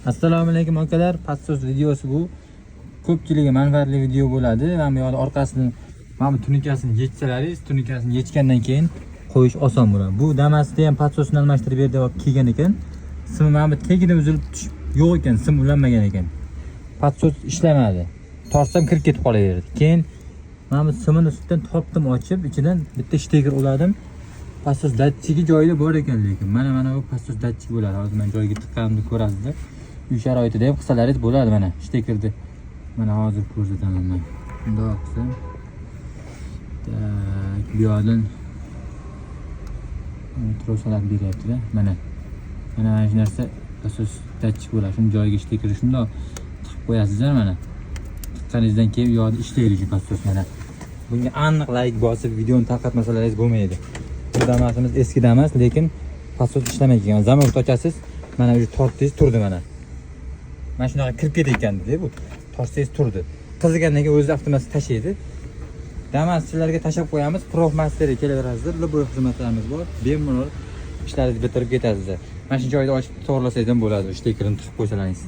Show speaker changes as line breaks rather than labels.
Assalomu alaykum akalar. Passos videosi bu. Ko'pchiligiga manfaatli video bo'ladi. Men bu yoqda orqasini, mana bu tunikasini yechsalaringiz, tunikasini yechgandan keyin qo'yish oson bo'ladi. Bu Damas'da ham passosni almashtirib berdi va kiygan ekan. Simi mana bu tegida uzilib tushib yo'q ekan, sim ulanmagan ekan. Passos ishlamadi. Torsam kirib ketib qolaverdi. Keyin mana bu simini ustidan topdim, ochib, ichidan bitta shtekir uladim. Passos datchigi joyida bor ekan, lekin mana bu passos datchik bo'ladi. Hozir men joyiga tiqqanimni ko'rasizlar. Uy sharoitida ham qilsalaringiz bo'ladi. Mana shtekirni mana hozir ko'rsataman men. Bundoq qilsam. Bu yoqdan trosalar beryapti-da. Mana shu narsa passos datchik bo'ladi. Shuni joyiga shtekirni shundoq tiqib qo'yasizlar mana. Tiqqaningizdan keyin bu yoqda ishlaydi shu passos mana. Bunga aniq like bosib videoni tarqatmasalaringiz bo'lmaydi. Bu Damas'imiz eski Damas, lekin passos ishlamay kelgan. Zamok ochasiz, mana shu tortingiz turdi mana. Mana shunaqa kirib ketayotgandi-da bu. Tortingiz turdi. Qizigandan keyin o'zi avtomatik tashlaydi. Damaschilarga tashab qo'yamiz, Profmasterga kelaverasizlar. Liboy xizmatlarimiz bor. Bemalol ishlaringizni bitirib ketasizlar. Mana shu joyda ochib to'g'rilasangiz ham bo'ladi, shtekirni tiqib qo'ysalaringiz.